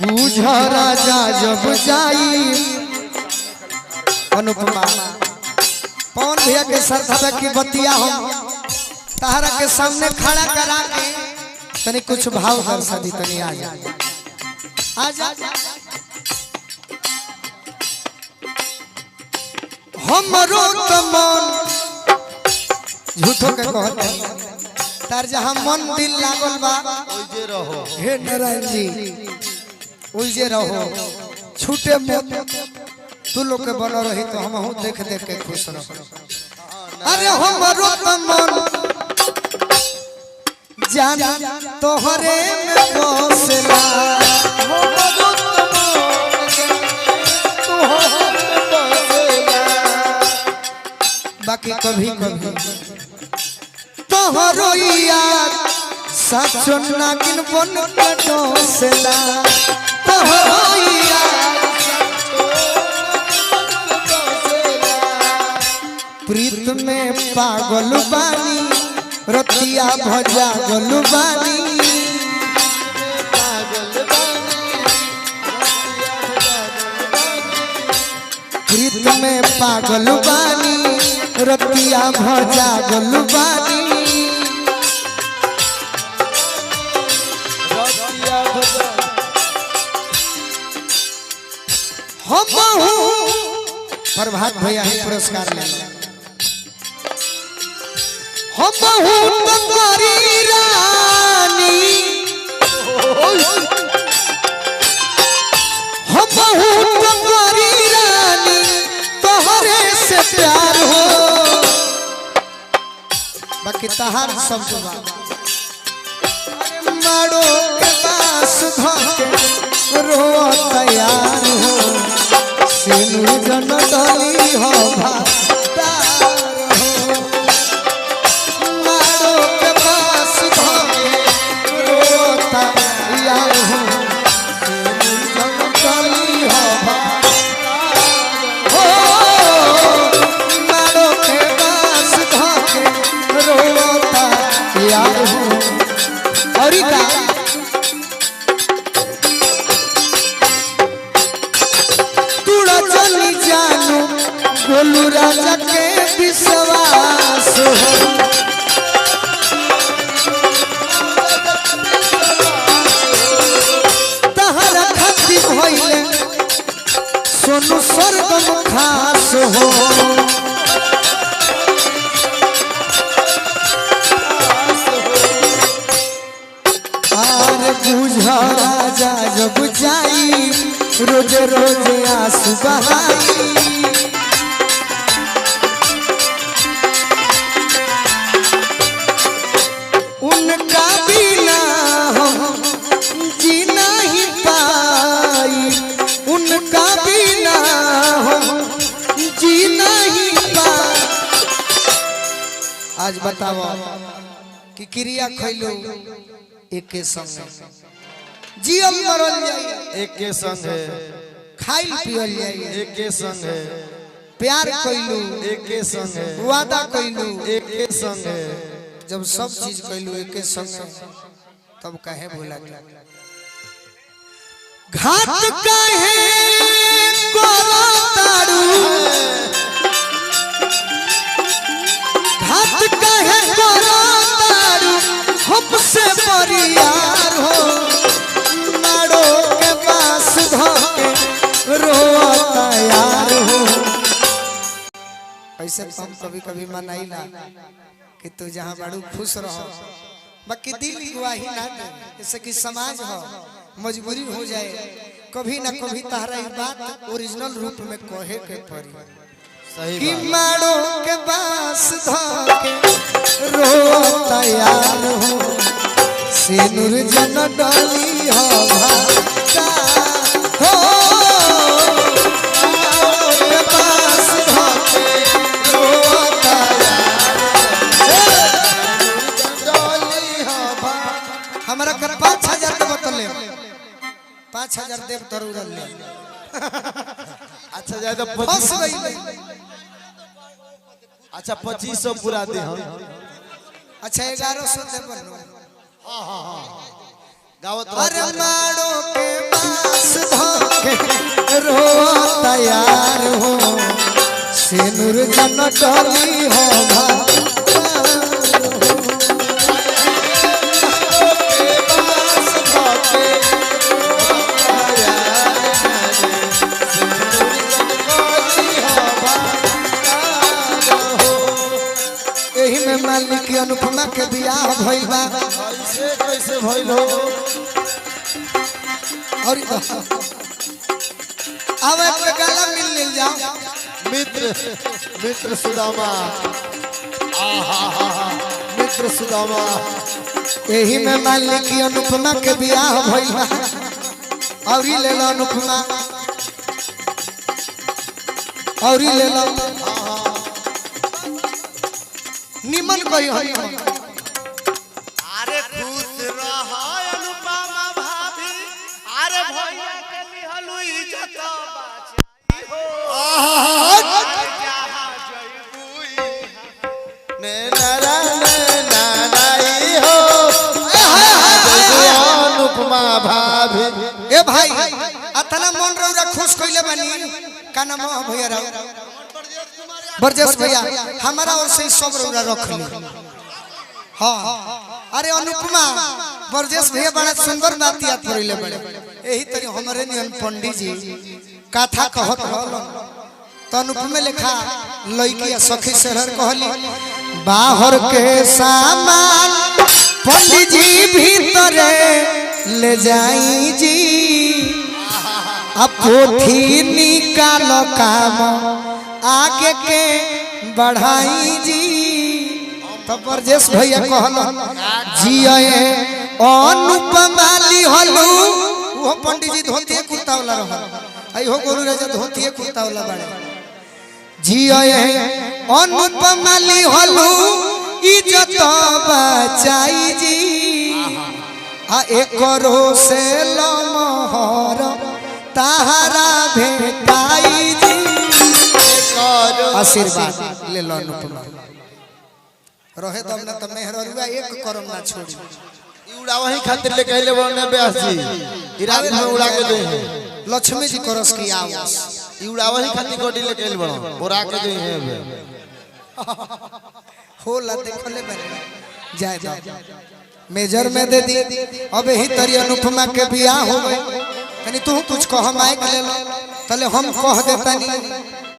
बूझा राजा जब जाई अनुपमा पवन भैया के साथ की बतिया हम तारा के सामने खड़ा करा के तनी कुछ भाव कर सदी तनी आ जा हमरो मन झूठो के कहते तार जहां मन दिल लागल बा ओइजे रहो हे नारायण जी ओइजे रहो छूटे मत तू लोग के बनो रही तो हमहू देख देख के खुश रहो। अरे हमरो मन जान तोहरे में बसला हमरो बाकी कभी कभी तोहरो याद सचो नागिन बन के डोसला तोहरो याद प्रीत में पागल बानी रतिया भजा गल बानी प्रीत में पागल बानी रतिया भजा गल बानी प्रभात भैया ही पुरस्कार ले हम तुम्हारी रानी हम तुम्हारी रानी तोहरे से प्यार हो बाकी तहार सब मारो के पास धोके रो तैयार हो सिनु जन डली हो भातार हो मारो के पास धोके रो तैयार हो सिनु जन डली हो भातार हो मारो के पास धोके रो तैयार हो और का गोलू राजा के विश्वास हो तहरा खाती भइले सोनू स्वर्गम खास हो आर बुझा राजा जब जाई रोज रोज आंसू बहाई उनका बिना हम जी नहीं पाई उनका बिना हम जी नहीं पाई। आज बताओ कि क्रिया खैलो एक के संग जियल मरल जाई एक के संग है खाइल पियल जाई एक के संग है प्यार कइलू एक के संग है वादा कइलू एक के संग है जब सब चीज कइलू एक के संग तब काहे भूला घाट काहे करो तारू घाट काहे करो तारू हमसे परियार हो नाड़ो के पास धोके रो तैयार हो ऐसे हम कभी कभी मनाइला कि तू जहाँ बड़ू खुश रहो बाकी दिल गवाही ना दे जैसे कि समाज हो मजबूरी हो जाए कभी ना कभी तहरा बात ओरिजिनल रूप में कहे के पड़ी सही कि मारो के पास धोके रो तैयार हो सिनुर जन डली हो भाता हो मारो के पास धोके रो हमारा कर 5000 के बतले 5000 देव तरुर ले अच्छा ज्यादा फंस गई अच्छा 2500 पूरा दे हम अच्छा 1100 दे बनो हां हां हां गावत अरे मारो के जन टली हो यही में मालिक की अनुपमा के बियाह भइल बा कैसे कैसे भइल हो और अब एक गला मिल ले जाओ मित्र मित्र सुदामा आहा मित्र सुदामा यही में मालिक की अनुपमा के बियाह भइल बा और ले लो अनुपमा और ले लो निमन कही हई अरे खुश रह अनुपमा भाभी अरे भैया के लिहलु इज्जत बचाई हो जहां जइबू नाई हो अनुपमा भाभी ए भाई अतना मन रौरा खुश कइले बानी का नाम हो भैया राव बरजेश भैया हमारा और से सब रौरा रख ली हां अरे अनुपमा बरजेश भैया बड़ा सुंदर बात याद कइले बड़े यही तरी हमरे नियन पंडित जी कथा कहत रहल तो अनुपमा लिखा लइकी या सखी शहर कहली बाहर के सामान पंडित जी भीतरे ले जाई जी अब पोथी निकाल काम आगे के बढ़ाई जी तब बरजेश भैया कहल जिये अनुपमा लिहलु वो पंडित जी धोती कुर्ता वाला रहल आई हो गुरु राजा धोती कुर्ता वाला बाड़े जिये अनुपमा लिहलु इज्जत बचाई जी आ एकरो से लमहर ताहारा भेटाई जी आशीर्वाद ले लो अनुपमा रहे तब न त मेहररुआ एक करम ना छोड़ी उड़ा वही खातिर ले कहले बोलने ब्यास जी इरादे में उड़ा के दे लक्ष्मी जी करस की आवास उड़ा वही खातिर कोडी ले कहले बनो बोरा के दे है होला देखले बने जाए दो मेजर में दे दी अब यही तरी अनुपमा के बियाह हो गए तनी तू कुछ कह माइक ले लो तले हम कह देता नहीं